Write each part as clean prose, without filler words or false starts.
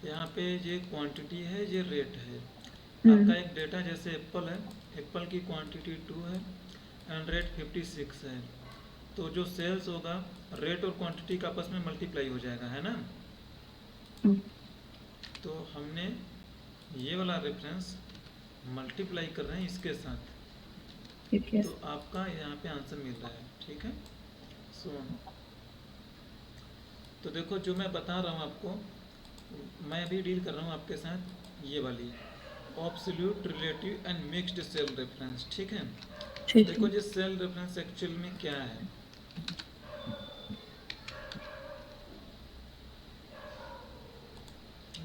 यहाँ पे ये क्वांटिटी है, ये रेट है। हम्म। आपका एक डेटा जैसे एप्पल है, एप्पल की क्वांटिटी 2 है एंड रेट 56 है। तो जो सेल्स होगा, रेट और क्वांटिटी का आपस में मल्टीप्लाई हो जाएगा, है ना। हम्म। तो हमने ये वाला रेफरेंस मल्टीप्लाई कर रहे हैं इसके साथ, ठीक है। तो आपका यहाँ पे आंसर मिल रहा है। ठीक है। सो तो देखो, जो मैं बता रहा हूँ आपको, मैं अभी डील कर रहा हूँ आपके साथ ये वाली absolute, relative and mixed cell reference. ठीक है। ठीक देखो, है। ये सेल रेफरेंस एक्चुअल में क्या है।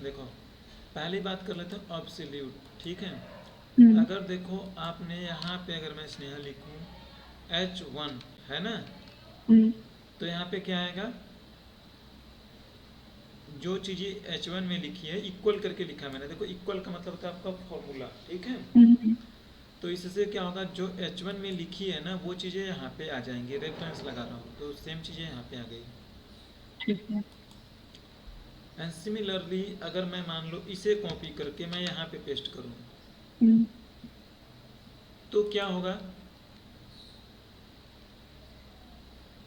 देखो, पहली बात कर लेते हैं ऑब्सोल्यूट। ठीक है। हम्म। अगर देखो आपने यहाँ पे, अगर मैं स्नेहा लिखूँ H1, है ना, हम्म। तो यहाँ पे क्या आएगा, जो चीज़ें H1 में लिखी है इक्वल करके लिखा है मैंने। देखो, इक्वल का मतलब होता है आपका फॉर्मूला। ठीक है। हम्म। तो इससे क्या होगा, जो H1 में लिखी है ना वो चीज़ें यहाँ पे आ जाएंगी। रेफरेंस लगा रहा हूँ तो सेम चीज़ें यहाँ पे आ गई। ठीक है। एंड सिमिलरली, अगर मैं मान लो इसे कॉपी करके मैं यहाँ पे पेस्ट करूँ, हम्म। तो क्या होगा।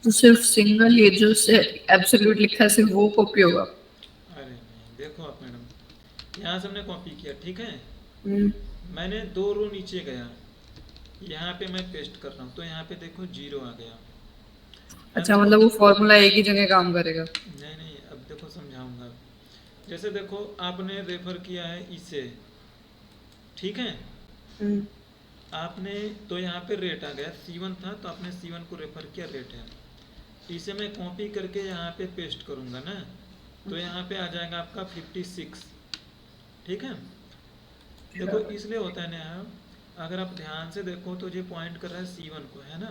तो सिर्फ सिंगल ये जो से एब्सोल्यूट लिखा है सिर्फ वो कॉपी होगा। अरे नहीं, देखो आप मैडम, यहाँ से हमने कॉपी किया। ठीक है। हम्म। मैंने 2 रो नीचे गया, यहाँ पे मैं पेस्ट कर रहा हूँ, तो यहाँ पे देखो 0 आ गया। एंड अच्छा, देखो, मतलब वो फॉर्मूला एक ही जगह काम करेगा। नहीं नहीं, अब देखो समझाऊंगा। जैसे देखो, आपने रेफर किया है इसे। ठीक है। हम्म। आपने, तो यहाँ पे रेट आ गया, C1 था तो आपने C1 को रेफर किया, रेट है। इसे मैं कॉपी करके यहाँ पे पेस्ट करूँगा ना, तो यहाँ पे आ जाएगा आपका 56। ठीक है। देखो, इसलिए होता है ना, अगर आप ध्यान से देखो तो ये पॉइंट कर रहा है C1 को, है ना।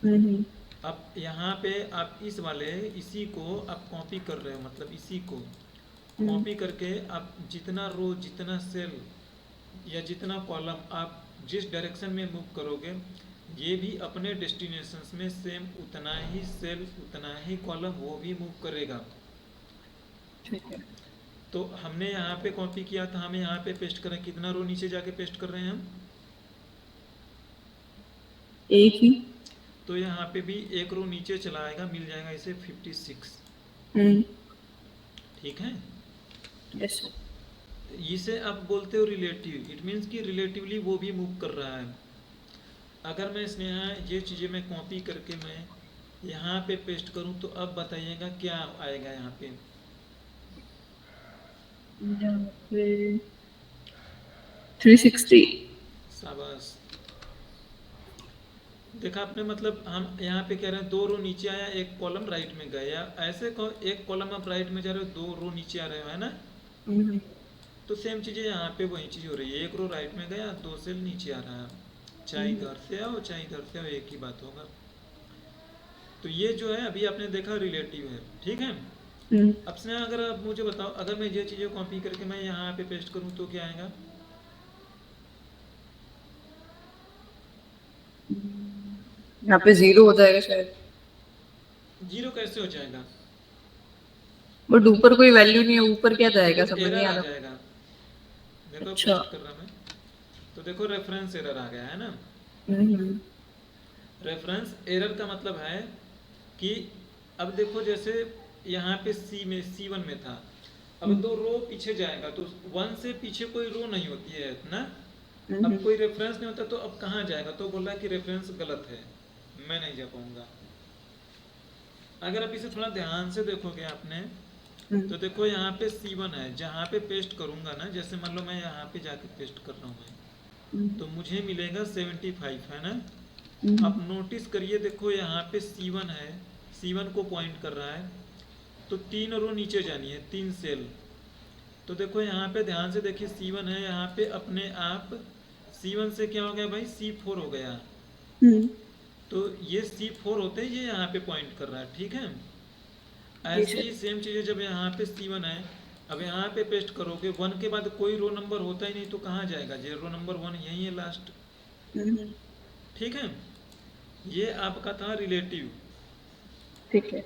हम्म। अब यहाँ पे आप इस वाले, इसी को आप कॉपी कर रहे हो, मतलब इसी को हम्म। कॉपी करके आप जितना रो, जितना सेल या जितना कॉलम आप जिस डायरेक्शन में मूव करोगे, ये भी अपने डेस्टिनेशंस में सेम उतना ही सेल, उतना ही कॉलम वो भी मूव करेगा। ठीक है। तो हमने यहाँ पे कॉपी किया था, हमें यहाँ पे पेस्ट करें, कितना रो नीचे जाके पेस्ट कर रहे हैं हम, एक ही। तो यहाँ पे भी एक रो नीचे चला आएगा, मिल जाएगा इसे 56। हम्म। ठीक है। यस। इसे आप बोलते हो रिलेटिव, इट मीन्स कि रिलेटिवली वो भी मूव कर रहा है। अगर मैं इसमें यहाँ ये चीज़ें मैं कॉपी करके मैं यहाँ पे पेस्ट करूँ, तो अब बताइएगा क्या आएगा यहाँ पे। यहाँ पे 360। शाबाश। देखा आपने, मतलब हम यहाँ पे कह रहे हैं 2 रो नीचे आया, एक कॉलम राइट में गया, या ऐसे कहो एक कॉलम आप राइट में जा रहे हो, 2 रो नीचे आ रहे हो, है ना। हम्म। तो सेम चीज़ें यहाँ पे वही चीज़ हो रही है, एक रो राइट में गया, 2 सेल नीचे आ रहा है। चाहे हम्म। इधर से आओ चाहे इधर से आओ, एक ही बात होगा। तो ये जो है अभी आपने देखा रिलेटिव है। ठीक है। हम्म। अब से अगर आप मुझे बताओ, अगर मैं ये चीज़ें कॉपी करके मैं यहाँ पे पेस्ट करूँ तो क्या आएगा। यहाँ पे जीरो हो जाएगा शायद। 0 कैसे हो जाएगा। बट ऊपर कोई वैल्यू नहीं है, ऊपर क्या देखो, जाएगा समझ नहीं एरर आ आ रहा। जाएगा। देखो, अच्छा। पेस्ट कर रहा मैं, तो देखो रेफरेंस एरर आ गया, है ना। हम्म। रेफरेंस एरर का मतलब है कि, अब देखो जैसे यहाँ पे C1 में था, अब हम्म। 2 रो पीछे जाएगा तो 1 से पीछे कोई रो नहीं होती है ना। अब हम्म। कोई रेफरेंस नहीं होता, तो अब कहाँ जाएगा, तो बोल रहा है कि रेफरेंस गलत है, मैं नहीं जा पाऊंगा। अगर आप इसे थोड़ा ध्यान से देखोगे आपने, हम्म। तो देखो यहाँ पे C1 है, जहाँ पे पेस्ट करूंगा ना, जैसे मान लो मैं यहाँ पे जाके पेस्ट कर रहा हूँ मैं, हम्म। तो मुझे मिलेगा 75, है ना। हम्म। आप नोटिस करिए, देखो यहाँ पे C1 है, C1 को पॉइंट कर रहा है, तो 3 रो नीचे जानी है, 3 सेल। तो देखो यहाँ पे ध्यान से देखिए, C1 है यहाँ पे, अपने आप C1 से क्या हो गया भाई, C4 हो गया। हम्म। तो ये C4 होते ही ये यहाँ पे पॉइंट कर रहा है। ठीक है। जी ऐसे सर। ही सेम चीज़ें, जब यहाँ पे C1 है, अब यहाँ पे पेस्ट करोगे, 1 के बाद कोई रो नंबर होता ही नहीं, तो कहाँ जाएगा, ये रो नंबर 1 यही है लास्ट। हम्म। ठीक है। ये आपका था रिलेटिव। ठीक है।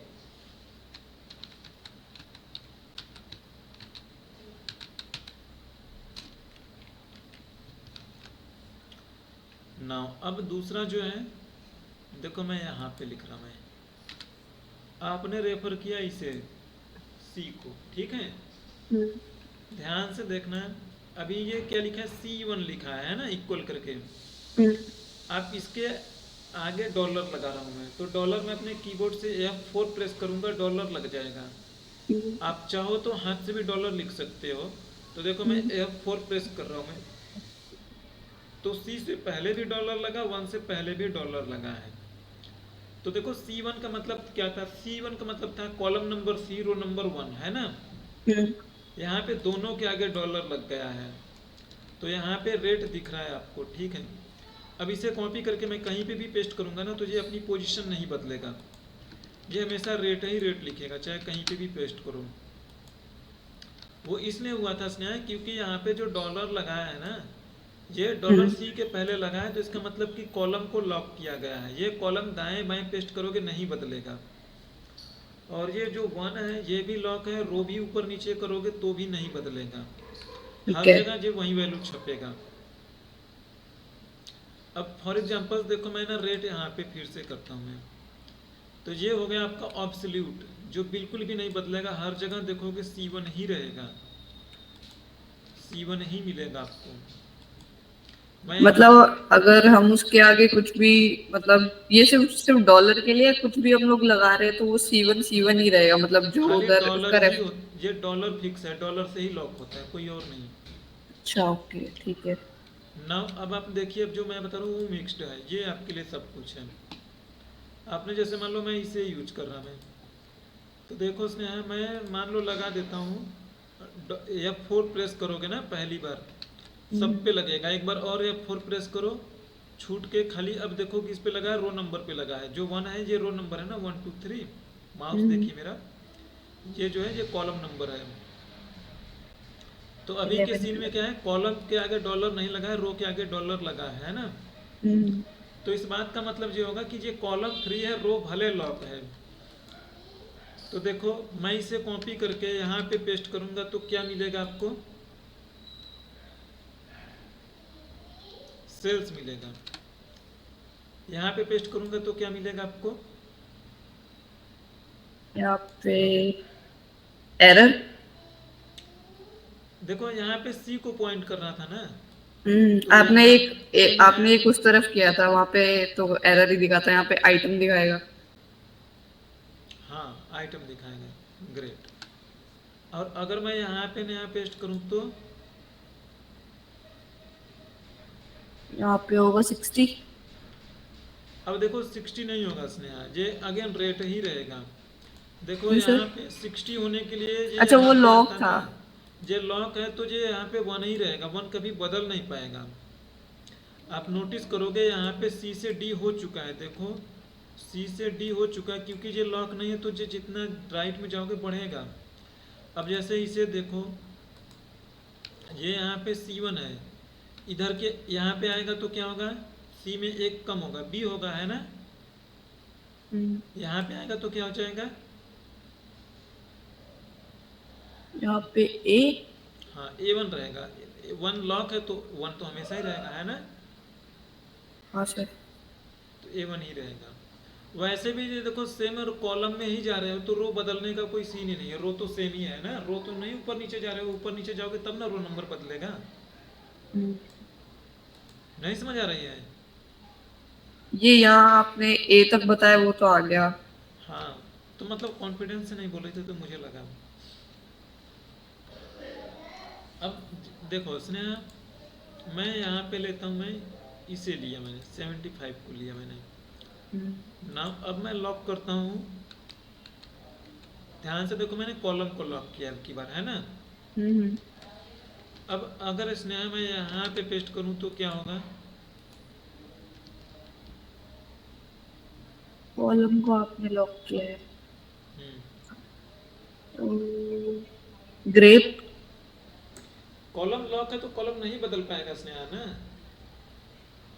नाउ अब दूसरा जो है, देखो मैं यहाँ पे लिख रहा, मैं आपने रेफर किया इसे सी को, ठीक है, ध्यान से देखना। अभी ये क्या लिखा है, C1 लिखा है ना, इक्वल करके। आप इसके आगे डॉलर लगा रहा हूँ मैं, तो डॉलर में अपने कीबोर्ड से F4 प्रेस करूंगा, डॉलर लग जाएगा। आप चाहो तो हाथ से भी डॉलर लिख सकते हो। तो देखो मैं F4 प्रेस कर रहा हूँ मैं, तो C से पहले भी डॉलर लगा, 1 से पहले भी डॉलर लगा है। तो देखो C1 का मतलब क्या था, C1 का मतलब था column number C, row number 1, है ना। यहाँ पे दोनों के आगे डॉलर लग गया है, तो यहाँ पे रेट दिख रहा है आपको, ठीक है। अब इसे कॉपी करके मैं कहीं पे भी पेस्ट करूंगा ना, तो ये अपनी पोजीशन नहीं बदलेगा, ये हमेशा रेट ही रेट लिखेगा, चाहे कहीं पे भी पेस्ट करो। वो इसलिए हुआ था स्नेहा, क्योंकि यहाँ पे जो डॉलर लगाया है ना, ये डॉलर C के पहले लगा है, तो इसका मतलब कि कॉलम को लॉक किया गया है। ये कॉलम दाएं बाएं पेस्ट करोगे नहीं बदलेगा। और ये जो 1 है ये भी लॉक है, रो भी ऊपर नीचे करोगे तो भी नहीं बदलेगा, हर जगह ये वही वैल्यू छपेगा। अब फॉर एग्जांपल देखो मैं ना रेट यहाँ पे फिर से करता हूँ मैं, तो ये हो गया आपका ऑब्सोल्यूट, जो बिल्कुल भी नहीं बदलेगा, हर जगह देखोगे C1 ही रहेगा, C1 ही मिलेगा आपको। मतलब अगर हम उसके आगे कुछ भी, मतलब ये सिर्फ सिर्फ डॉलर के लिए कुछ भी हम लोग लगा रहे हैं तो वो C1 ही रहेगा, मतलब जो खाली उधर डॉलर उसका ही ये डॉलर फिक्स है, डॉलर से ही लॉक होता है, कोई और नहीं। अच्छा ओके ठीक है। नाउ अब आप देखिए, अब जो मैं बता रहा हूँ वो मिक्स्ड है, ये आपके लिए सब कुछ है। आपने जैसे मान लो मैं इसे यूज कर रहा मैं, तो देखो उसने है, मैं मान लो लगा देता हूँ, F4 प्रेस करोगे ना पहली बार, सब पे लगेगा, एक बार और F4 प्रेस करो, छूट के खाली अब देखो किस पे लगा है, रो नंबर पे लगा है, जो 1 है ये रो नंबर है ना, 1 2 3, माउस देखिए मेरा, ये जो है ये कॉलम नंबर है। तो अभी के सीन में क्या है, कॉलम के आगे डॉलर नहीं लगा है, रो के आगे डॉलर लगा है ना। तो इस बात का मतलब ये होगा कि ये कॉलम फ्री है, रो भले लॉक है। तो देखो मैं इसे कॉपी करके यहाँ पे पेस्ट करूंगा तो क्या मिलेगा आपको, सेल्स मिलेगा। यहाँ पे पेस्ट करूंगा तो क्या मिलेगा आपको, यहाँ पे एरर। देखो यहाँ पे C को पॉइंट करना था ना, तो आपने एक उस तरफ किया था, वहाँ पे तो एरर ही दिखाता है, यहाँ पे आइटम दिखाएगा। हाँ आइटम दिखाएगा, ग्रेट। और अगर मैं यहाँ पे नया पेस्ट करूँ तो यहाँ पे होगा 60। अब देखो 60 नहीं होगा स्नेहा, ये अगेन रेट ही रहेगा। देखो जी यहाँ सर। पे 60 होने के लिए ये अच्छा यहाँ वो पे लॉक आता था। ना, ये लॉक है तो ये यहाँ पे 1 ही रहेगा, 1 कभी बदल नहीं पाएगा। आप नोटिस करोगे यहाँ पे C से D हो चुका है, देखो C से D हो चुका है, क्योंकि ये लॉक नहीं है तो ये जितना राइट में जाओगे बढ़ेगा। अब जैसे इसे देखो, ये यहाँ पे C1 है, इधर के यहाँ पे आएगा तो क्या होगा, C में एक कम होगा, B होगा, है ना। यहाँ पे आएगा तो क्या हो जाएगा, यहाँ पे A। हाँ A1 रहेगा, 1 लॉक है तो 1 तो हमेशा ही रहेगा, है ना। हाँ सर। तो A1 ही रहेगा। वैसे भी ये देखो सेम कॉलम में ही जा रहे हो तो रो बदलने का कोई सीन ही नहीं है, रो तो सेम ही है ना, रो तो नहीं ऊपर नीचे जा रहे हो, ऊपर नीचे जाओगे तब ना रो नंबर बदलेगा। नहीं समझ आ रही है, ये यहाँ आपने A तक बताया वो तो आ गया। हाँ तो मतलब कॉन्फिडेंस से नहीं बोले थे तो मुझे लगा। अब देखो स्नेहा, मैं यहाँ पे लेता हूँ, मैं इसे लिया मैंने 75 को लिया मैंने ना। अब मैं लॉक करता हूँ, ध्यान से देखो मैंने कॉलम को लॉक किया अब की बार, है ना। अब अगर स्नेहा मैं यहाँ पे पेस्ट करूँ तो क्या होगा, कॉलम को आपने लॉक किया है तो ग्रेप। कॉलम लॉक है तो कॉलम नहीं बदल पाएगा स्नेहा ना।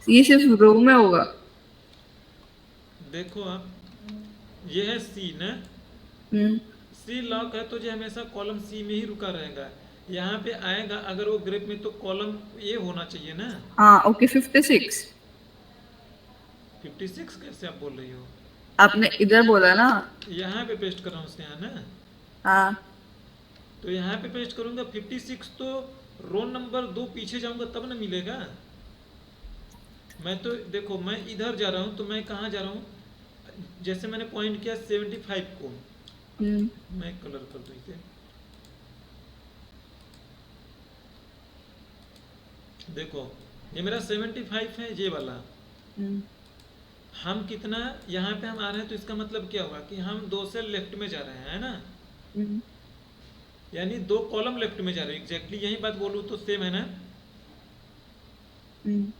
ये सिर्फ रो में होगा। देखो आप, ये है C ना, C लॉक है तो ये हमेशा कॉलम C में ही रुका रहेगा। यहाँ पे आएगा अगर वो ग्रेप में तो कॉलम A होना चाहिए ना। हाँ ओके 56। 56 कैसे आप बोल रही हो? आपने इधर बोला ना। यहाँ पे पेस्ट कर रहा हूँ उसके यहाँ ना, हाँ। तो यहाँ पे पेस्ट करूंगा 56, तो रोल नंबर 2 पीछे जाऊंगा तब ना मिलेगा। मैं तो देखो मैं इधर जा रहा हूँ, तो मैं कहाँ जा रहा हूँ, जैसे मैंने पॉइंट किया 75 को, हम्म। मैं कलर कर दूँ इसे, देखो ये मेरा 75 है ये वाला। हम्म। हम कितना यहाँ पे हम आ रहे हैं, तो इसका मतलब क्या हुआ कि हम 2 से लेफ्ट में जा रहे हैं, है ना, हम्म। यानी 2 कॉलम लेफ्ट में जा रहे हैं। एग्जैक्टली यही बात बोलूँ तो सेम है ना। हम्म।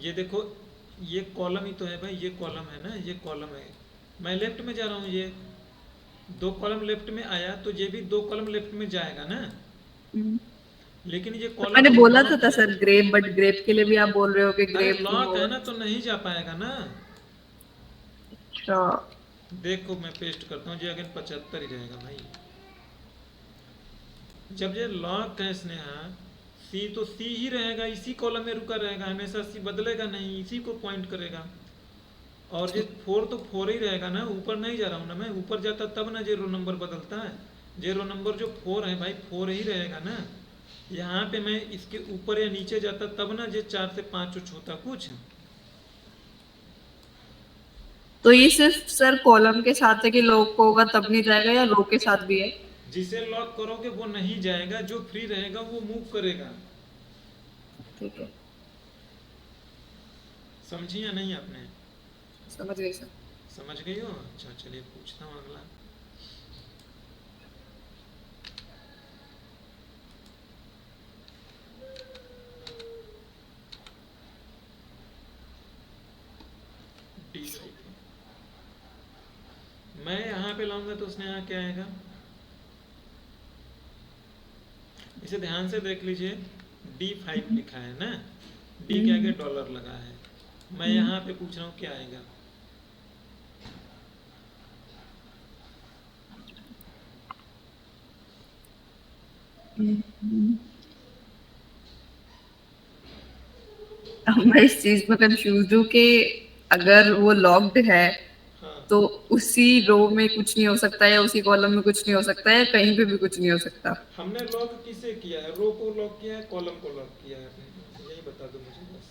ये देखो ये कॉलम ही तो है भाई, ये कॉलम है ना, ये कॉलम है, मैं लेफ्ट में जा रहा हूँ, ये 2 कॉलम लेफ्ट में आया तो ये भी 2 कॉलम लेफ्ट में जाएगा ना, हम्म। लेकिन ये तो कॉलम मैंने अभी बोला तो लॉक था है। सर ग्रेप, बट ग्रेप के लिए भी आप बोल रहे हो कि अरे ग्रेप तुम लॉक है होगा। ना, तो नहीं जा पाएगा ना। अच्छा। देखो मैं पेस्ट करता हूँ, ये अगेन 75 ही रहेगा भाई। जब ये लॉक है स्नेहा, सी तो सी ही रहेगा, इसी कॉलम में रुका रहेगा हमेशा, सी बदलेगा नहीं, इसी को पॉइंट करेगा। और ये 4 तो 4 ही रहेगा ना, ऊपर नहीं जा रहा हूँ ना मैं, ऊपर जाता तब ना जीरो नंबर बदलता है। जीरो नंबर जो 4 है भाई 4 ही रहेगा ना। यहाँ पे मैं इसके ऊपर या नीचे जाता तब ना ये 4 से 5 कुछ होता कुछ। तो ये सिर्फ सर कॉलम के साथ है कि रो को होगा तब नहीं जाएगा, या रो के साथ भी है? जिसे लॉक करोगे वो नहीं जाएगा, जो फ्री रहेगा वो मूव करेगा। ठीक है, समझी या नहीं आपने? समझ गई सर। समझ गई हो? अच्छा चलिए पूछता हूँ अगला। D5 मैं यहाँ पे लाऊंगा तो उसने यहाँ क्या आएगा, इसे ध्यान से देख लीजिए, D5 लिखा है ना, D के आगे डॉलर लगा है। मैं यहाँ पे पूछ रहा हूँ क्या आएगा। मैं इस चीज में कंफ्यूज हूँ कि अगर वो लॉक्ड है हाँ, तो उसी रो में कुछ नहीं हो सकता, या उसी कॉलम में कुछ नहीं हो सकता, या कहीं पे भी कुछ नहीं हो सकता। हमने लॉक किसे किया है, रो को लॉक किया है, कॉलम को लॉक किया है आपने, यही बता दो मुझे बस।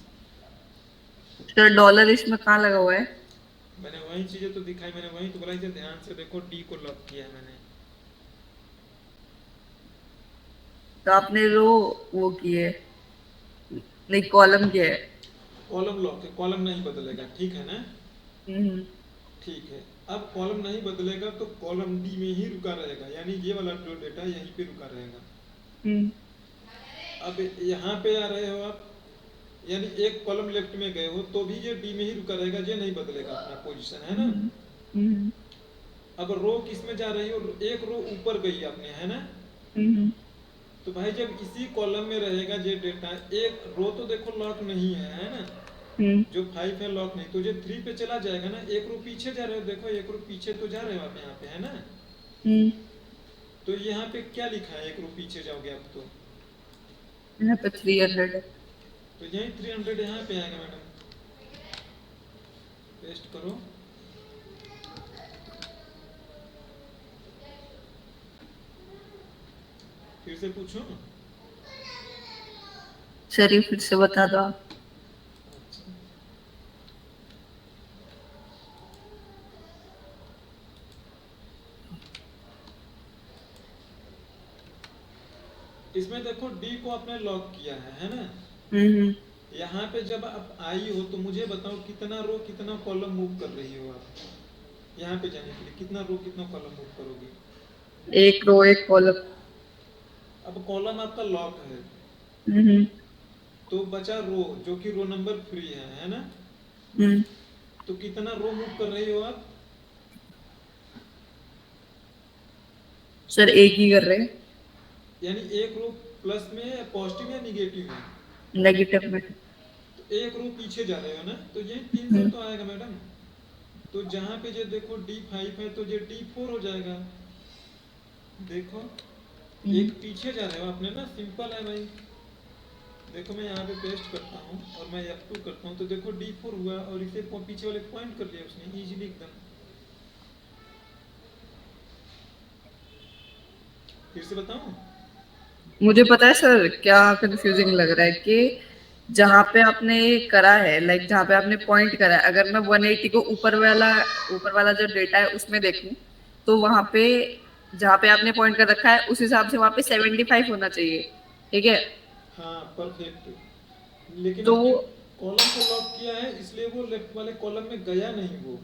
सर डॉलर इसमें कहाँ लगा हुआ है? मैंने वही चीजें तो दिखाई, मैंने वही तो बोला, इसे ध्यान से देखो, डी को लॉक किया है मैंने। तो आपने रो वो की है, नहीं कॉलम किया है। कॉलम लॉक है, कॉलम नहीं बदलेगा, ठीक है ना। हम्म। ठीक है, अब कॉलम नहीं बदलेगा तो कॉलम डी में ही रुका रहेगा, यानी ये वाला जो डेटा यहीं पे रुका रहेगा। हम्म। अब यहाँ पे आ रहे हो आप, यानी एक कॉलम लेफ्ट में गए हो तो भी ये डी में ही रुका रहेगा, ये नहीं बदलेगा अपना पोजीशन, है ना। हम्म। अब रो किस में जा रही हो, एक रो ऊपर गई आपने, है ना। हम्म। तो भाई जब इसी कॉलम में रहेगा ये डेटा, एक रो तो देखो लॉक नहीं है ना, हम्म। जो 5 है लॉक नहीं, तो ये 3 पे चला जाएगा ना। एक रो पीछे जा रहे हो, देखो एक रो पीछे तो जा रहे हो आप यहाँ पे, है ना। हम्म। तो यहाँ पे क्या लिखा है, एक रो पीछे जाओगे आप तो यहाँ पे 300 है। तो यही 300 यहाँ पे आएगा मैडम, पेस्ट करो। फिर से पूछो। सर ये फिर से बता दो आप। अच्छा, इसमें देखो डी को आपने लॉक किया है ना। हम्म। यहाँ पे जब आप आई हो तो मुझे बताओ कितना रो कितना कॉलम मूव कर रही हो आप, यहाँ पे जाने के लिए कितना रो कितना कॉलम मूव करोगी। एक रो एक कॉलम। अब कॉलम आपका लॉक है, हम्म। तो बचा रो, जो कि रो नंबर फ्री है ना। हम्म। तो कितना रो मूव कर रही हो आप, सर एक ही कर रहे हैं। यानी एक रो प्लस में या पॉजिटिव या निगेटिव है, नेगेटिव में। तो एक रो पीछे जा रहे हो ना, तो ये 3 से तो आएगा मैडम। तो जहाँ पे ये देखो D5 है तो ये D4 हो जाएगा। देखो एक पीछे जा रहे हो आपने ना, सिंपल है भाई। देखो मैं यहाँ पे पेस्ट करता हूँ और मैं F2 करता हूँ, तो देखो D4 हुआ और इसे पीछे वाले पॉइंट कर लिया उसने इजीली एकदम। फिर से बताऊँ? मुझे पता है सर क्या कंफ्यूजिंग लग रहा है कि जहाँ पे आपने ये करा है, लाइक जहाँ पे आपने पॉइंट करा है, अगर मैं 180 को ऊपर वाला जो डेटा है उसमें देखूं, तो वहां पे जहाँ पे आपने पॉइंट कर रखा है उस हिसाब से वहां पे 75 होना चाहिए, ठीक है? हाँ परफेक्ट। लेकिन तो आपने कॉलम को लॉक किया है इसलिए वो लेफ्ट वाले कॉलम में गया नहीं वो।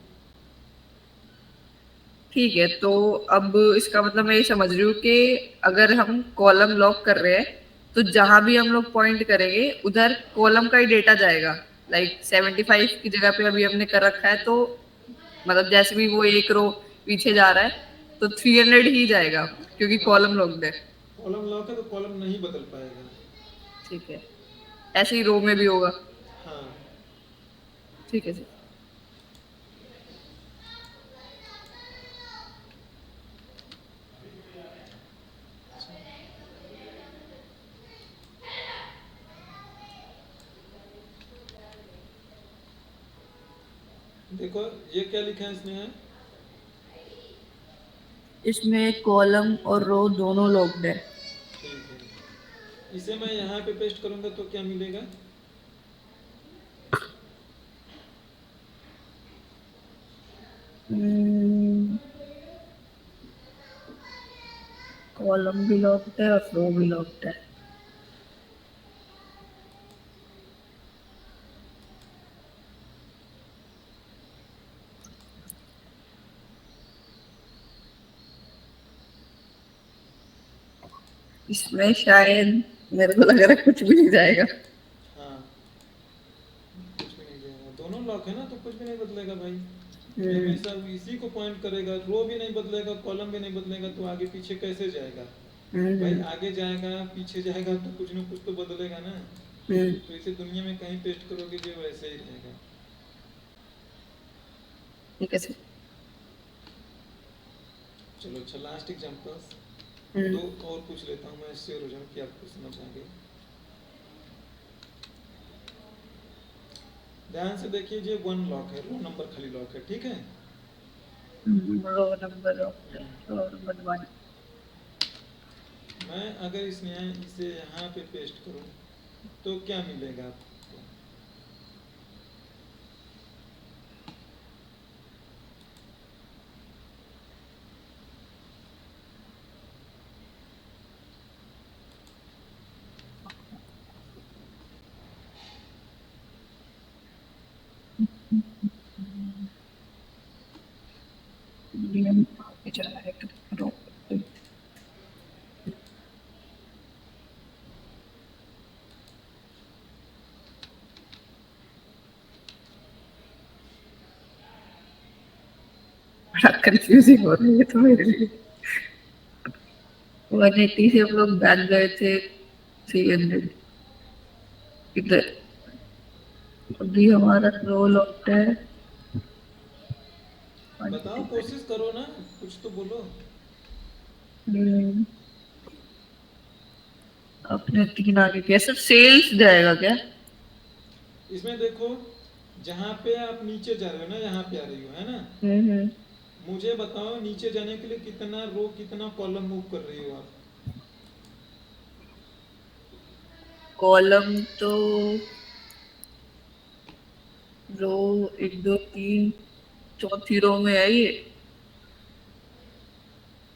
ठीक है, तो अब इसका मतलब मैं ये समझ रही हूँ कि अगर हम कॉलम लॉक कर रहे हैं तो जहां भी हम लोग पॉइंट करेंगे उधर कॉलम का ही डेटा जाएगा। लाइक 75 की जगह पे अभी हमने कर रखा है, तो मतलब जैसे भी वो एक रो पीछे जा रहा है तो 300 ही जाएगा क्योंकि हाँ कॉलम लॉक्ड है। कॉलम लॉक है तो कॉलम नहीं बदल पाएगा। ठीक है, ऐसे ही रो में भी होगा। हाँ ठीक है जी। देखो ये क्या लिखा है इसमें है, इसमें कॉलम और रो दोनों लॉक्ड है। ठीक है। इसे मैं यहाँ पे पेस्ट करूँगा तो क्या मिलेगा? कॉलम भी लॉक्ड है और रो भी लॉक्ड है। इसमें शायद मेरे को लग रहा है कुछ भी नहीं जाएगा। हाँ कुछ भी नहीं जाएगा, दोनों लॉक है ना तो कुछ भी नहीं बदलेगा भाई। ये हम्म, हमेशा इसी को पॉइंट करेगा, रो भी नहीं बदलेगा कॉलम भी नहीं बदलेगा, तो आगे पीछे कैसे जाएगा? भाई हम्म, आगे जाएगा पीछे जाएगा तो कुछ ना कुछ तो बदलेगा ना। हम्म। तो इसे दुनिया में कहीं पेस्ट करोगे जो वैसे ही रहेगा। ठीक है सर। चलो अच्छा लास्ट एग्जांपल्स हम्म, दो और पूछ लेता हूँ, मैं श्योर हो जाऊँ कि आपको समझ आ गई। ध्यान से देखिए, ये 1 लॉक है, रो नंबर खाली लॉक है, ठीक है। Row number of row number 1। मैं अगर इसे यहाँ पे पेस्ट करूँ तो क्या मिलेगा आपको? रो बड़ा कंफ्यूजिंग हो रहा है ये तो मेरे लिए। 180 से हम लोग बैठ गए थे 300। इधर अभी हमारा रो लॉक्ड है। बताओ कोशिश करो ना, कुछ तो बोलो। हम्म, अपने 3 आगे किया सर, सेल्स जाएगा क्या? इसमें देखो जहाँ पे आप नीचे जा रहे हो ना, यहाँ पे आ रही हो है ना, हम्म। मुझे बताओ नीचे जाने के लिए कितना रो कितना कॉलम मूव कर रही हो आप? कॉलम तो रो 1 2 3 चौथी रो में है ये।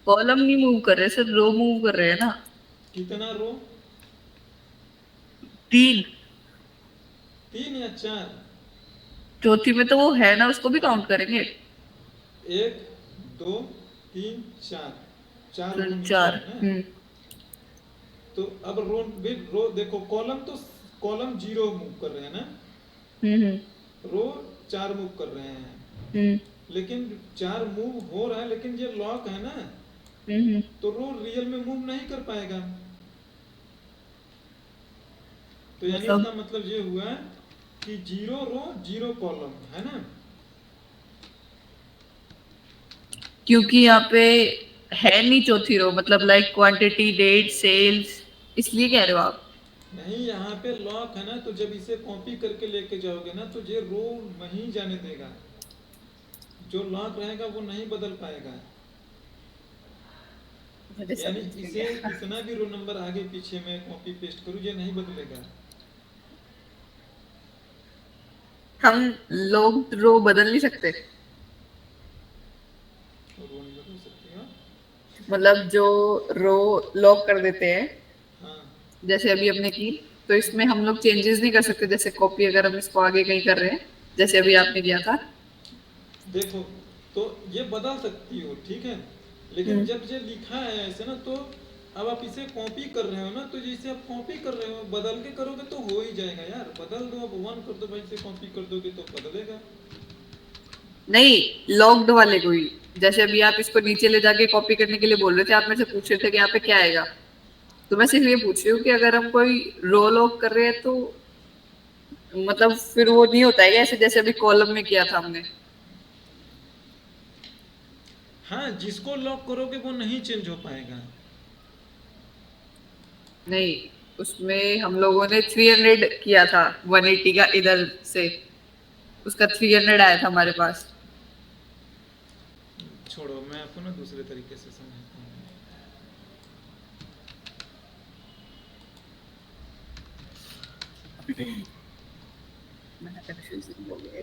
कॉलम नहीं मूव कर रहे सर, रो मूव कर रहे हैं ना। कितना रो? 3। 3 या 4? चौथी में तो वो है ना, उसको भी काउंट करेंगे। 1 2 3 4, 4 रो फिर नीचे 4। है ना। तो अब रो देखो, कॉलम 0 मूव कर रहे हैं ना, हम्म, रो 4 मूव कर रहे हैं, हम्म, लेकिन 4 मूव हो रहा है लेकिन ये लॉक है ना, हम्म। तो रो रियल में मूव नहीं कर पाएगा। तो यानी मतलब इसका मतलब ये हुआ कि 0 रो 0 कॉलम है ना। क्योंकि यहाँ पे है नहीं चौथी रो, मतलब लाइक क्वांटिटी डेट सेल्स, इसलिए कह रहे हो आप? नहीं, यहाँ पे लॉक है ना, तो जब इसे कॉपी करके लेके जाओगे ना तो ये रो वहीं जाने देगा, जो लॉक रहेगा वो नहीं बदल पाएगा। मुझे यानी समझ में इसे गया। कितना भी रो नंबर आगे पीछे में कॉपी पेस्ट करूँ ये नहीं बदलेगा। हम लोग रो बदल नहीं सकते, रो नहीं बदल सकती हो। मतलब जो रो लॉक कर देते हैं हाँ जैसे अभी हमने की, तो इसमें हम लोग चेंजेस नहीं कर सकते, जैसे कॉपी अगर हम इसको आगे कहीं कर रहे हैं जैसे अभी आपने किया था। देखो, तो ये बदल सकती हो ठीक है, लेकिन हम्म। जब ये लिखा है ऐसे ना, तो अब आप इसे कॉपी कर रहे हो ना, तो जैसे आप कॉपी कर रहे हो बदल के करोगे तो हो ही जाएगा यार। बदल दो, अब वन कर दो भाई, से कॉपी कर दोगे तो बदलेगा। नहीं, लॉक्ड वाले को ही, जैसे अभी आप इसको नीचे ले जाके कॉपी करने के लिए बोल रहे थे, आप मेरे से पूछ रहे थे कि यहाँ पे क्या आएगा, तो मैं सिर्फ ये पूछ रही हूँ कि अगर हम कोई रो लॉक कर रहे हैं तो मतलब फिर वो नहीं होता है क्या ऐसे जैसे अभी कॉलम में किया था हमने। हाँ, जिसको लॉक करोगे वो नहीं चेंज हो पाएगा। नहीं, उसमें हम लोगों ने 300 किया था, 180 का इधर से, उसका 300 आया था हमारे पास। छोड़ो, मैं आपको ना दूसरे तरीके से समझाता हूँ। मैं कंफ्यूजन हो गया।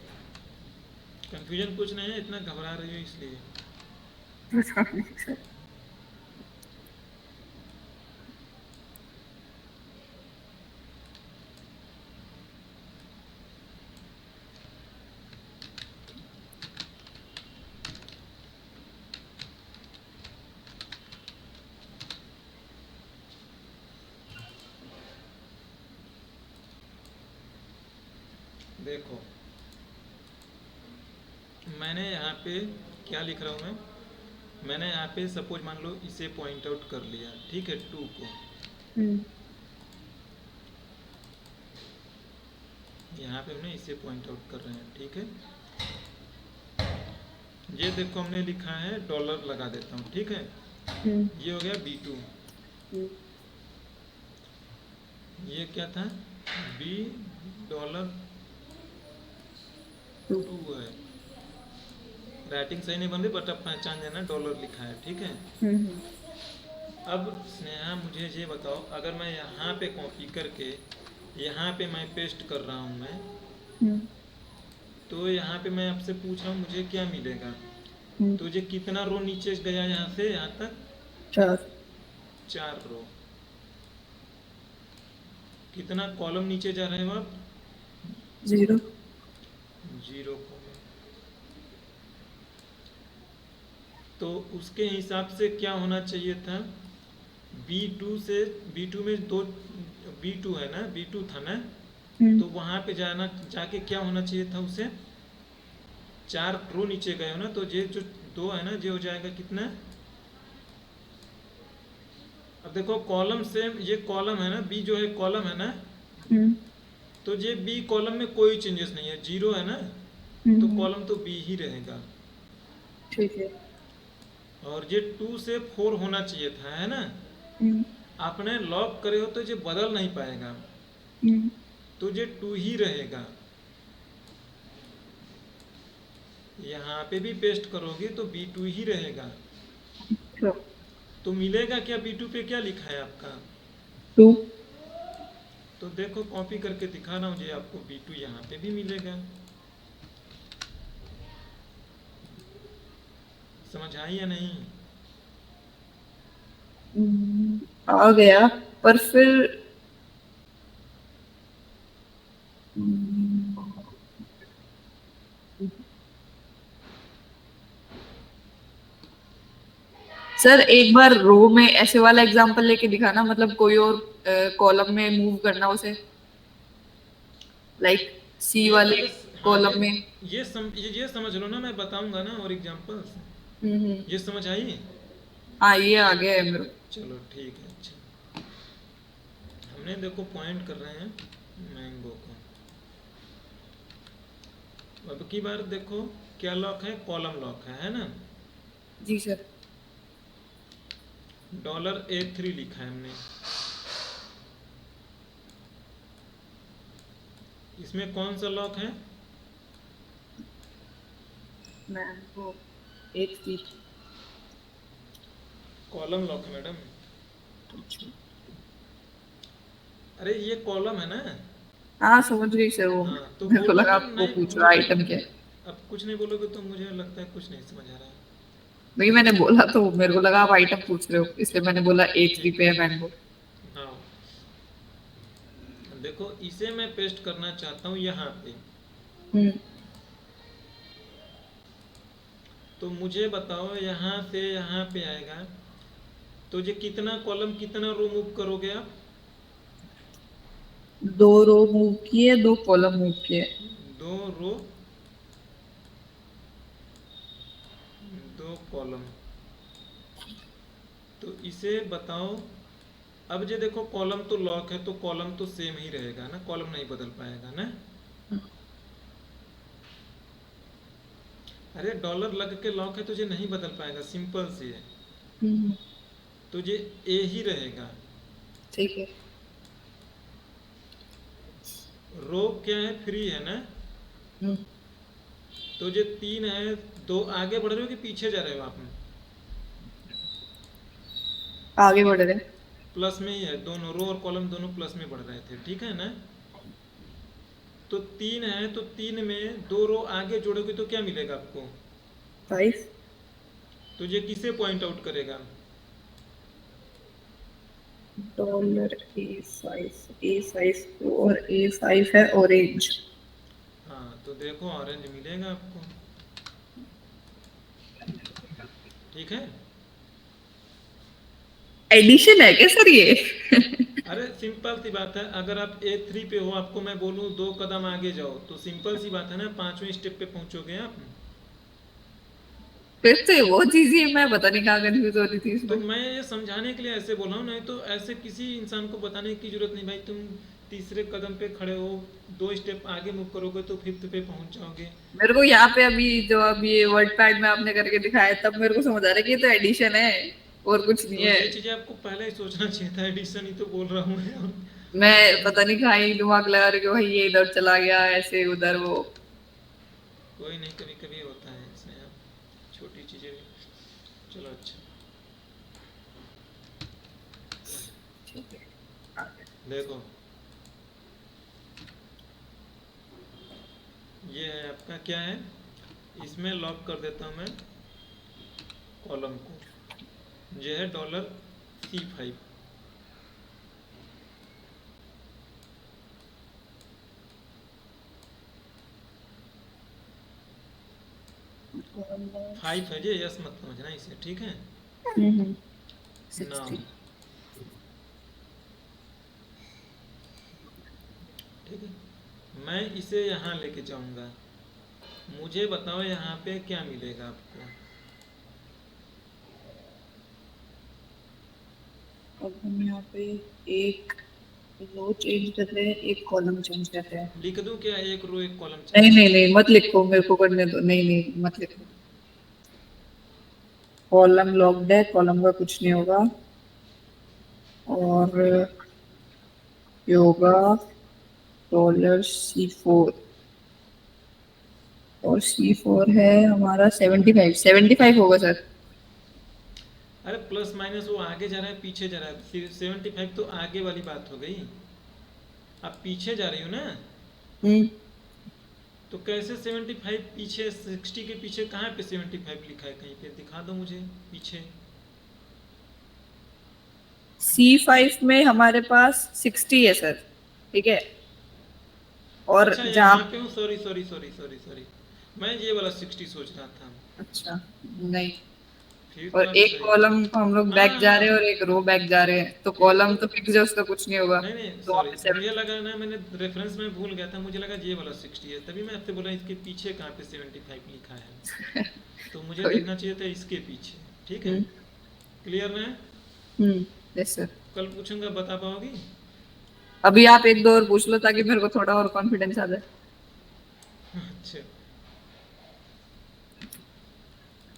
कंफ्यूजन कुछ नहीं है, इतना घबरा रही हो इसलिए। देखो, मैंने यहाँ पे क्या लिख रहा हूँ मैंने यहाँ पे सपोज मान लो इसे पॉइंट आउट कर लिया, ठीक है, 2 को। यहाँ पे हमने इसे पॉइंट आउट कर रहे हैं, ठीक है। ये देखो हमने लिखा है, डॉलर लगा देता हूँ, ठीक है। ये हो गया B2। ये क्या था, $2 है। राइटिंग सही नहीं बन रही, बट अब पहचान जाना डॉलर लिखा है, ठीक है। अब स्नेहा मुझे ये बताओ, अगर मैं यहाँ पे कॉपी करके यहाँ पे मैं पेस्ट कर रहा हूँ मैं, तो यहाँ पे मैं आपसे पूछ रहा हूँ मुझे क्या मिलेगा। तो ये कितना रो नीचे गया यहाँ से यहाँ तक, 4 रो। कितना कॉलम नीचे जा रहे हो आप, 0। 0 कॉलम। तो उसके हिसाब से क्या होना चाहिए था, B2 से, B2 में 2, B2 है ना, B2 था ना, तो वहाँ पे जाना, जाके क्या होना चाहिए था उसे, 4 रो नीचे गए हो ना, तो ये जो 2 है ना, ये हो जाएगा कितना। अब देखो कॉलम से, ये कॉलम है ना, B जो है कॉलम है ना, तो ये B कॉलम में कोई चेंजेस नहीं है, 0 है ना, तो कॉलम तो B ही रहेगा। ठीक है। और ये 2 से 4 होना चाहिए था, है ना। आपने लॉक करे हो तो ये बदल नहीं पाएगा, तो ये 2 ही रहेगा। यहाँ पे भी पेस्ट करोगे तो B2 ही रहेगा। तो मिलेगा क्या, B2 पे क्या लिखा है आपका, 2। तो देखो कॉपी करके दिखा रहा हूँ जी आपको, B2 यहाँ पे भी मिलेगा। समझ आई या नहीं। आ गया, पर फिर सर एक बार रो में ऐसे वाला एग्जांपल लेके दिखाना, मतलब कोई और कॉलम में मूव करना उसे, लाइक सी ये वाले पहले, हाँ कॉलम में। ये समझ लो ना, मैं बताऊंगा ना और एग्जांपल्स। ये समझ आई। हाँ, ये आ गया है मेरे को। चलो ठीक है। अच्छा, हमने देखो पॉइंट कर रहे हैं मैंगो को। अब की बार देखो क्या लॉक है, कॉलम लॉक है ना। जी सर। $A3 लिखा है हमने। इसमें कौन सा लॉक है? मैंगो एक चीज। कॉलम लॉक है मैडम। अरे ये कॉलम है ना। हाँ समझ गई सर वो। हाँ तो मेरे को बोलो लगा ना, आप वो नहीं पूछ रहे मुझे आइटम क्या है। अब कुछ नहीं बोलोगे तो मुझे लगता है कुछ नहीं समझ आ रहा है। नहीं मैंने बोला तो मेरे को लगा आप आइटम पूछ रहे हो, इसलिए मैंने बोला एक ठीक रुपये मैंगो। हाँ, देखो इसे मैं पेस्ट करना चाहता हूँ यहाँ पे। हम्म। तो मुझे बताओ यहाँ से यहाँ पे आएगा तो ये कितना कॉलम कितना रो मूव करोगे आप? 2 रो मूव किए, 2 कॉलम मूव किए। 2 रो 2 कॉलम। तो इसे बताओ, अब ये देखो कॉलम तो लॉक है तो कॉलम तो सेम ही रहेगा ना, कॉलम नहीं बदल पाएगा ना। अरे डॉलर लग के लॉक है तो ये नहीं बदल पाएगा, सिंपल सी है। हम्म। तो ये ए ही रहेगा। ठीक है। रो क्या है, फ्री है ना। हम्म। तो ये 3 है, 2 आगे बढ़ रहे हो कि पीछे जा रहे हो आप? आगे बढ़ रहे। प्लस में ही है, दोनों रो और कॉलम दोनों प्लस में बढ़ रहे थे, ठीक है ना। तो 3 है तो 3 में 2 रो आगे जोड़ोगे तो क्या मिलेगा आपको? 5। तो ये किसे पॉइंट आउट करेगा? डॉलर A5 और A5 है ऑरेंज। हाँ तो देखो ऑरेंज मिलेगा आपको, ठीक है। एडिशन है क्या सर ये? अरे सिंपल सी बात है, अगर आप A3 पे हो, आपको मैं बोलूँ 2 कदम आगे जाओ, तो सिंपल सी बात है ना, 5वें स्टेप पे पहुंचोगे आप। फिर तो ये वो चीज ही मैं पता नहीं कहाँ कंफ्यूज हो रही थी तो इसमें। मैं ये समझाने के लिए ऐसे बोला हूँ, नहीं तो ऐसे किसी इंसान को बताने की जरूरत नहीं भाई, तुम तीसरे कदम पे खड़े हो, 2 स्टेप आगे मूव करोगे तो 5th पे पहुंच जाओगे। मेरे को यहाँ पे अभी जो अब ये वर्ड पैड में आपने करके दिखाया तब मेरे को समझ आ रहा है कि ये तो एडिशन है और कुछ नहीं तो है। ये चीजें आपको पहले ही सोचना चाहिए था, एडिशन ही तो बोल रहा हूँ मैं। मैं पता नहीं कहाँ ही दिमाग लगा रही हूँ, भाई ये इधर चला गया ऐसे उधर वो। कोई नहीं, कभी कभी होता है इसमें आप छोटी चीजें भी। चलो अच्छा, ठीक है। आगे। देखो ये है आपका क्या है, इसमें लॉक कर देता हूँ मैं कॉलम को। ये है $C5। फाइव है ये, यस मत समझना इसे, ठीक है। हम्म। नाउ 60। ठीक है, मैं इसे यहाँ लेके जाऊंगा, मुझे बताओ यहाँ पे क्या मिलेगा आपको? अब हम यहाँ पे एक रो चेंज कर रहे हैं, एक कॉलम चेंज कर रहे हैं। लिख दूं क्या, 1 रो 1 कॉलम नहीं चेंज? नहीं नहीं मत लिखो, मेरे को करने दो। नहीं नहीं मत लिखो। कॉलम लॉक्ड है, कॉलम का कुछ नहीं होगा। और ये होगा $C4 और C4 है हमारा 75 होगा सर। अरे प्लस माइनस वो आगे जा रहा है पीछे जा रहा है, 75 तो आगे वाली बात हो गई, आप पीछे जा रही हो ना। हम्म। तो कैसे 75 पीछे, 60 के पीछे कहाँ पे 75 लिखा है, कहीं पे दिखा दो मुझे पीछे। C5 में हमारे पास 60 है सर, ठीक है। और अच्छा जहाँ। यहाँ पे हूँ, sorry sorry sorry sorry sorry, मैं ये वाला 60 सोच रहा था। अच्छा। नहीं। फिर तो और आप एक सही। कॉलम हम लोग बैक हाँ जा रहे हैं और हाँ, एक रो बैक जा रहे हैं, तो फिर कॉलम तो तो फिक्स है, उसका कुछ नहीं होगा। नहीं नहीं तो वहाँ सॉरी, पे मुझे 7। लगा ना, मैंने रेफरेंस में भूल गया था, मुझे लगा ये वाला 60 है, तभी मैं आपसे बोला इसके पीछे कहाँ पे 75 लिखा है। तो मुझे कोई। देखना चाहिए था इसके पीछे, ठीक है। हम्म। क्लियर ना? हम्म। Yes sir. कल पूछूंगा, बता पाओगी? अभी आप एक दो और पूछ लो ताकि मेरे को थोड़ा और कॉन्फिडेंस आ जाए। अच्छा,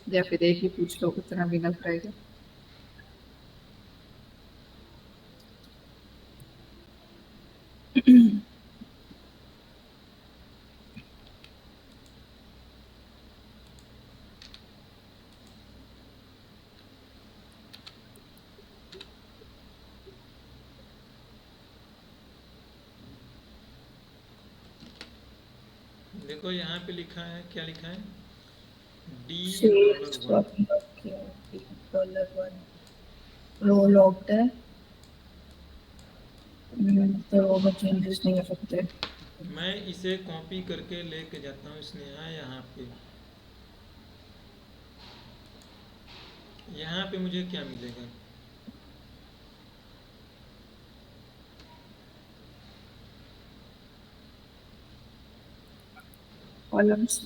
या फिर एक ही पूछ लो, उतना भी नजर आएगा। देखो यहाँ पे लिखा है, क्या लिखा है, सेल्स $1 टॉकिंग ओके $1 रो लॉक्ड है। तो रो में चेंजेस नहीं हो सकते। मैं इसे कॉपी करके लेके जाता हूँ स्नेहा यहाँ पे। यहाँ पे मुझे क्या मिलेगा, कॉलम्स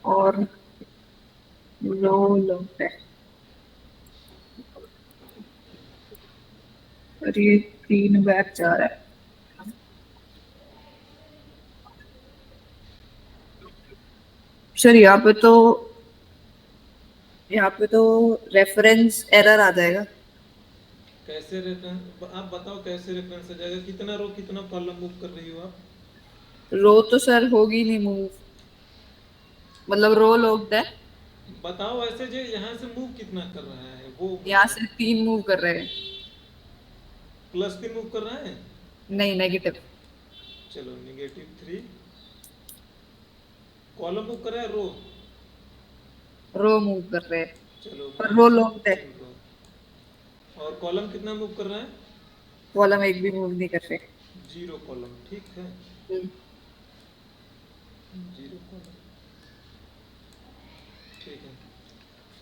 और रो लॉक्ड है और ये 3 बैक जा रहा है। सर यहाँ पे तो रेफरेंस एरर आ जाएगा। कैसे रेफरेंस, आप बताओ कैसे रेफरेंस आ जाएगा, कितना रो कितना कॉलम मूव कर रही हो आप। रो तो सर होगी नहीं मूव, मतलब रो लॉक्ड है। बताओ ऐसे जो यहाँ से मूव कितना कर रहा है वो यहाँ बताओ। से 3 मूव कर रहे हैं। +3 मूव कर रहा है। नहीं, नेगेटिव। चलो -3 कॉलम मूव कर रहा है, रो, रो मूव कर रहे हैं चलो पर रो लॉक्ड है। -3 रो। और कॉलम कितना मूव कर रहा है, कॉलम एक भी मूव नहीं कर रहे। 0 कॉलम, ठीक है, हम्म, 0 कॉलम, ठीक है।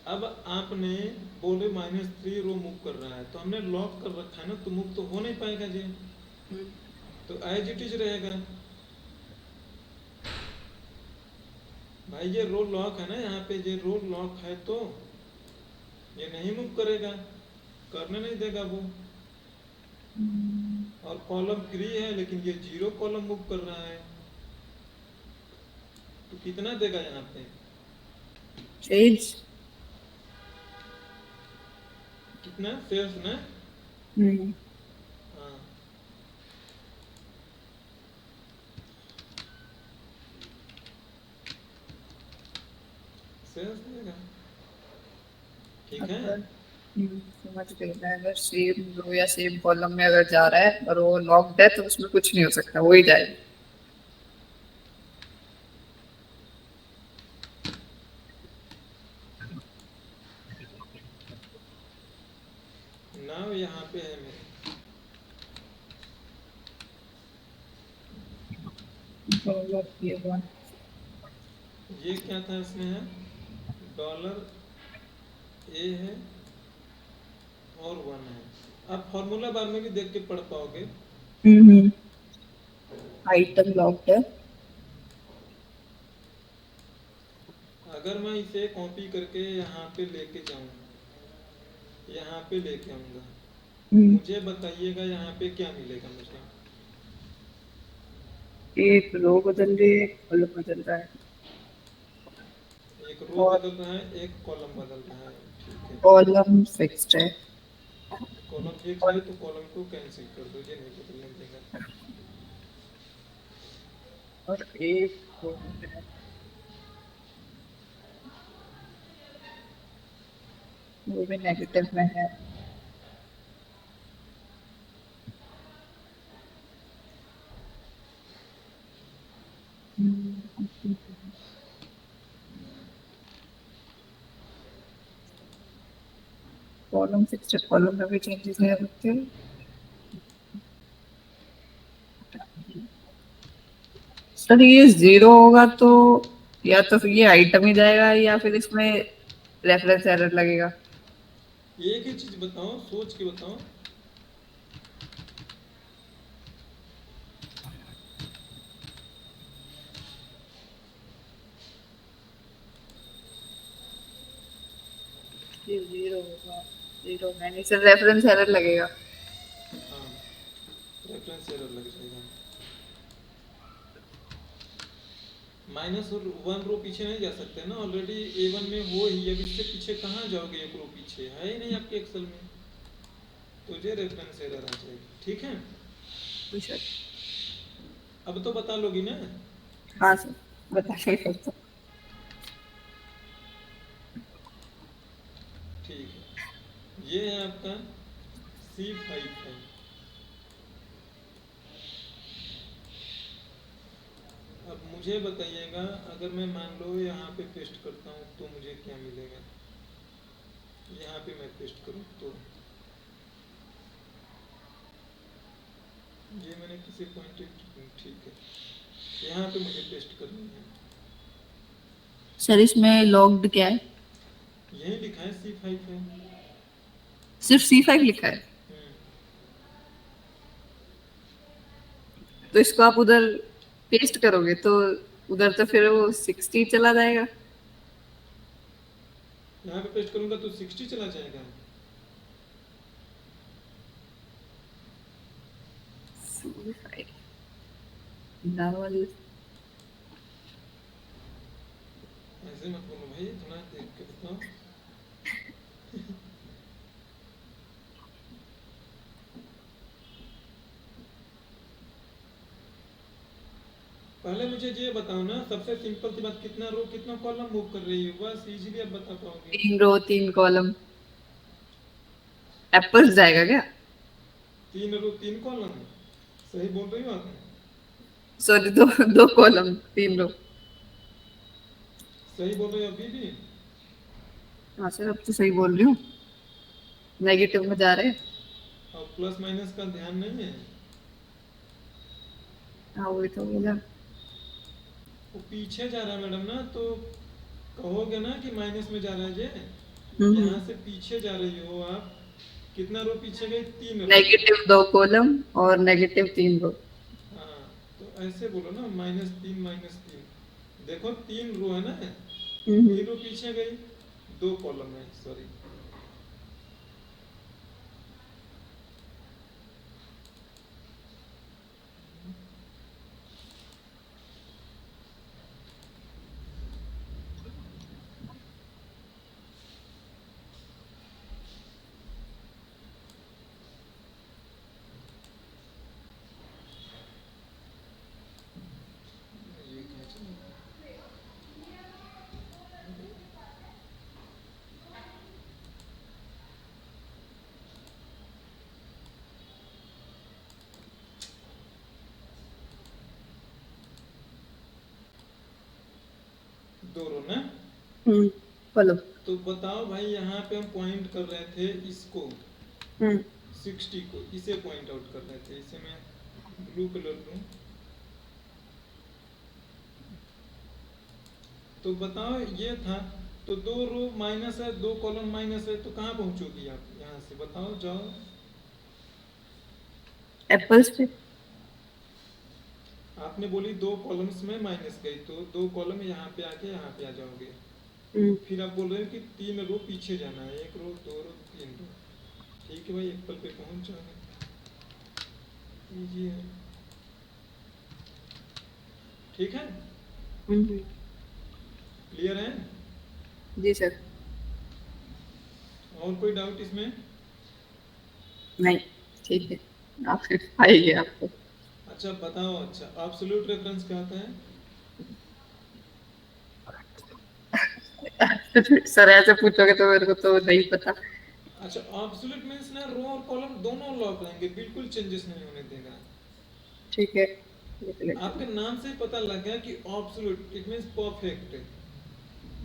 अब आपने बोले -3 रो मूव कर रहा है, तो हमने लॉक कर रखा है ना, तो मूव तो हो नहीं पाएगा जी, हम्म। तो एज इट इज रहेगा। भाई ये रो लॉक है ना, यहाँ पे ये रो लॉक है तो ये नहीं मूव करेगा, करने नहीं देगा वो। और कॉलम फ्री है लेकिन ये 0 कॉलम मूव कर रहा है, तो कितना देगा यहाँ पे, चेंज। कितना सेल्स ना। हम्म। हाँ, सेल्स देगा, ठीक है। समझ गई मैं। अगर सेम रो या सेम कॉलम में अगर जा रहा है और वो लॉक्ड है तो उसमें कुछ नहीं हो सकता, वो ही जाएगा। नाउ यहाँ पे है मेरे, ये क्या था इसमें है, $A है और 1 है। आप फॉर्मूला बार में भी देख के पढ़ पाओगे। आइटम लॉक्ड है। अगर मैं इसे कॉपी करके यहाँ पे लेके जाऊँ, यहाँ पे लेके आऊँगा, मुझे बताइएगा यहाँ पे क्या मिलेगा मुझे। एक रो बदल रही है, एक कॉलम बदल रहा है एक रो और बदल रहा है, एक कॉलम बदल रहा है, ठीक है। कॉलम फिक्स्ड है कॉलम फिक्स है और तो कॉलम को कैंसिल कर दो, ये नहीं बदलने देगा। एक रो है। वो भी नेगेटिव में है। कॉलम फिक्स्ड, कॉलम में भी चेंजेस नहीं हो सकते। सर ये 0 होगा तो या तो फिर ये आइटम ही जाएगा या फिर इसमें रेफरेंस एरर लगेगा। एक ही चीज बताओ, सोच के बताओ। ये 0 होगा। 0 नहीं सर, रेफरेंस एरर लगेगा। हाँ, रेफरेंस एरर लग जाएगा। -1 रो पीछे नहीं जा सकते ना, ऑलरेडी A1 में हो ही, अब इससे पीछे कहाँ जाओगे, एक रो पीछे है ही नहीं आपके एक्सेल में, तो ये रेफरेंस एरर आ जाएगी, ठीक है। सर अब तो बता लोगी ना। हाँ सर, बताइए सर। तो ठीक है, ये है आपका C55। अब मुझे बताइएगा, अगर मैं मान लो यहाँ पे पेस्ट करता हूँ तो मुझे क्या मिलेगा, यहाँ पे मैं पेस्ट करूँ तो ये मैंने किसी पॉइंट, ठीक है, यहाँ पे मुझे पेस्ट करनी है। सर इसमें लॉग्ड क्या है? यही लिखा है C5 है। सिर्फ C5 लिखा है, तो इसको आप उधर पेस्ट करोगे तो उधर तो फिर वो 60 चला जाएगा। यहाँ पे पेस्ट करूंगा तो 60 चला जाएगा। C5 normal. ऐसे मत बोलो भाई, थोड़ा देख के बताओ। पहले मुझे ये बताओ ना, सबसे सिंपल सी बात, कितना रो कितना कॉलम मूव कर रही हो, बस इजीली आप बता पाओगे। 3 रो 3 कॉलम। एप्पल्स जाएगा क्या? 3 रो 3 कॉलम, सही बोल रही हो आप? सॉरी, दो दो कॉलम 3 रो। सही बोल रहे हो अभी भी? हाँ सर, अब तो सही बोल रही हूँ। नेगेटिव में जा रहे हैं। और प्लस माइनस का ध्यान नहीं है? हाँ वही तो बोला। वो पीछे जा रहा है मैडम ना, तो कहोगे ना कि माइनस में जा रहा है ये। हम्म। यहाँ से पीछे जा रही हो आप, कितना रो पीछे गई? 3 रो। नेगेटिव 2 कॉलम और नेगेटिव 3 रो। हाँ, तो ऐसे बोलो ना, -3 देखो 3 रो है ना, 3 रो पीछे गई, 2 कॉलम है, सॉरी। ये क्या चला? दो रो ना। फॉलो। तो बताओ भाई, यहाँ पे हम पॉइंट कर रहे थे इसको, 60 को, इसे पॉइंट आउट कर रहे थे। इसे मैं ब्लू कलर लूं, तो बताओ ये था, तो 2 रो माइनस है, 2 कॉलम माइनस है, तो कहाँ पहुंचोगी आप? यहाँ से बताओ, जाओ। एप्पल्स पे। आपने बोली 2 कॉलम्स में माइनस गई, तो 2 कॉलम यहाँ पे आके यहाँ पे आ जाओगे। फिर आप बोल रहे हो कि 3 रो पीछे जाना है, 1 रो 2 रो 3 रो। ठीक है भाई, एप्पल पे पहुंच जाओगे, इजी है। ठीक है, क्लियर है? जी सर। और कोई डाउट इसमें? नहीं, ठीक है, आप फिर आइए आपको। अच्छा बताओ, अच्छा एब्सोल्यूट रेफरेंस क्या होता है? सर ऐसे पूछोगे तो मेरे को तो नहीं पता। अच्छा, एब्सोल्यूट मींस ना रो और कॉलम दोनों लॉक रहेंगे, बिल्कुल चेंजेस नहीं होने देगा। ठीक है, लिख लेते आपके हैं। नाम से ही पता लग गया कि एब्सोल्यूट इट मींस परफेक्ट।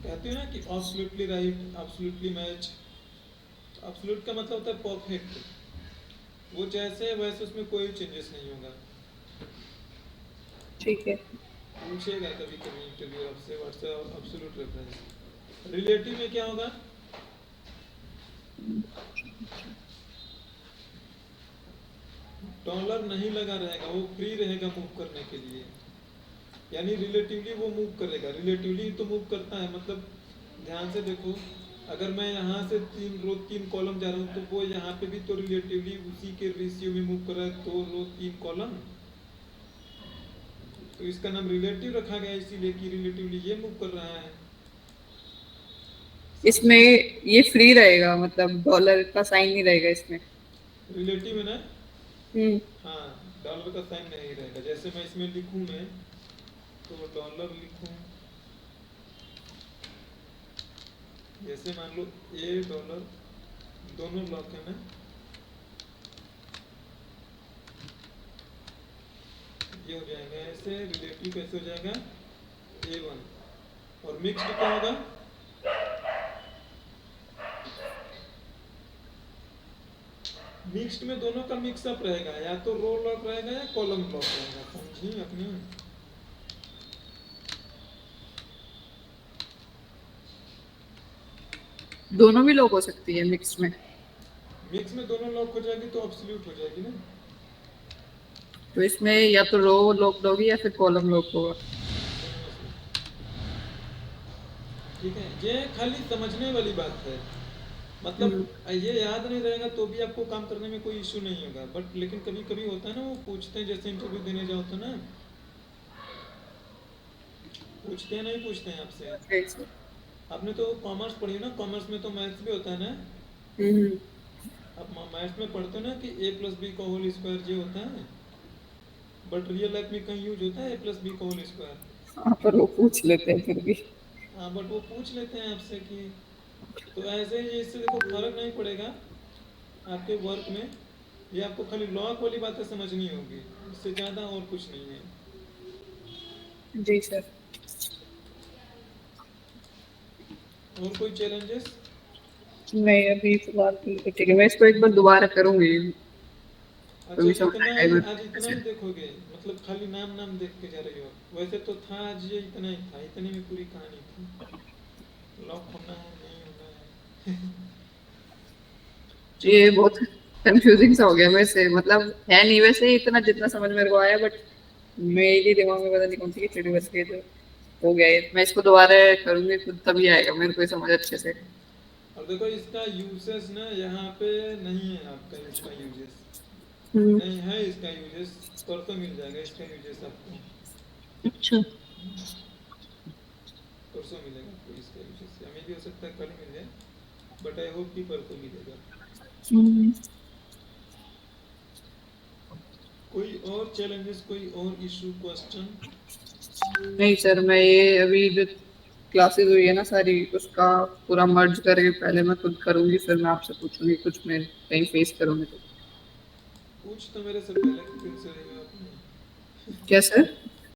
कहते हो ना कि absolutely right, absolutely match. Absolute का मतलब होता है परफेक्ट, वो जैसे है वैसे, उसमें कोई चेंजेस नहीं होगा। ठीक है। पूछेगा कभी कभी इंटरव्यू आपसे, व्हाट्स एब्सोल्यूट रेफरेंस। रिलेटिव में क्या होगा? डॉलर नहीं लगा रहेगा, वो फ्री रहेगा मूव करने के लिए, यानी रिलेटिवली वो मूव करेगा। रिलेटिवली तो मूव करता है, मतलब ध्यान से देखो, अगर मैं यहाँ से 3 रो 3 कॉलम जा रहा हूँ, तो वो यहाँ पे भी तो रिलेटिवली उसी के रेशियो में मूव कर रहा है, 2 रो 3 कॉलम। तो इसका नाम रिलेटिव रखा गया इसीलिए कि रिलेटिवली ये मूव कर रहा है। इसमें ये फ्री रहेगा, मतलब डॉलर का साइन नहीं रहेगा इसमें। रिलेटिव है ना? हम्म। हाँ, डॉलर का साइन नहीं रहेगा। जैसे मैं इसमें लिखूं, मैं तो डॉलर लिखूं, जैसे मान लो ए डॉलर, दोनों लॉक है ना, ये हो जाएगा ऐसे। रिलेटिव कैसे हो जाएगा? A1 और मिक्स्ड क्या होगा? मिक्स्ड में दोनों का मिक्सअप रहेगा, या तो रो लॉक रहेगा या कॉलम लॉक रहेगा, समझी अपनी? दोनों भी लॉक हो सकती है मिक्स में? मिक्स में दोनों लॉक हो जाएगी तो एब्सोल्यूट हो जाएगी ना। तो इसमें या तो रो लॉक होगी या फिर कॉलम लॉक होगा। ठीक है, ये खाली समझने वाली बात है, मतलब ये याद नहीं रहेगा तो भी आपको काम करने में कोई इश्यू नहीं होगा, बट लेकिन कभी कभी होता है ना, वो पूछते हैं जैसे इंटरव्यू देने जाओ तो ना, पूछते हैं नहीं पूछते हैं आपसे? कैसे? आपने तो कॉमर्स पढ़ी ना, कॉमर्स में तो मैथ्स भी होता है ना। हम्म। आप मैथ्स में पढ़ते हो ना कि a प्लस बी का होल स्क्वायर ये होता है, बट रियल लाइफ में कहीं यूज होता है a प्लस बी का होल स्क्वायर? हाँ, पर वो पूछ लेते हैं फिर भी। हाँ, बट वो पूछ लेते हैं आपसे कि, तो ऐसे ही इससे देखो फर्क नहीं पड़ेगा आपके वर्क में, ये आपको खाली लॉक वाली बातें समझनी होगी, इससे ज़्यादा और कुछ नहीं है। जी सर। और कोई चैलेंजेस? नहीं, अभी फिलहाल तो ठीक है, मैं इसको एक बार दोबारा करूंगी। अच्छा, कभी समझ इतना आएगा ही आज मेरे इतना से। ही देखोगे, मतलब खाली नाम नाम देख के जा रही हो? वैसे तो था आज ये इतना ही था, इतने में पूरी कहानी थी। लॉक होना है नहीं होना है। ये बहुत कंफ्यूजिंग सा हो गया मेरे से, मतलब है नहीं वैसे इतना जितना समझ मेरे को आया, बट मेरे दिमाग में पता नहीं कौन सी खिचड़ी बच गई, तो हो गया ये। मैं इसको दोबारा करूंगी खुद, तभी आएगा मेरे को ये समझ अच्छे से। अब देखो इसका यूजेस ना यहाँ पे नहीं है आपका, इसका यूजेस हम्म। नहीं है, इसका यूजेस परसों मिल जाएगा, इसका यूजेस आपको अच्छा। परसों मिलेगा आपको, इसका यूजेस हमें भी हो सकता है कल मिल जाए, बट आई होप कि परसों मिलेगा। हम्म। कोई और चैलेंजेस, कोई और इशू, क्वेश्चन? नहीं सर, मैं ये अभी जो क्लासेस हुई है ना सारी, उसका पूरा मर्ज करके पहले मैं खुद करूंगी, फिर मैं आपसे पूछूंगी कुछ मैं कहीं फेस करूंगी तो। पूछ तो मेरे से पहले क्यों से रही हो आपने? क्या सर?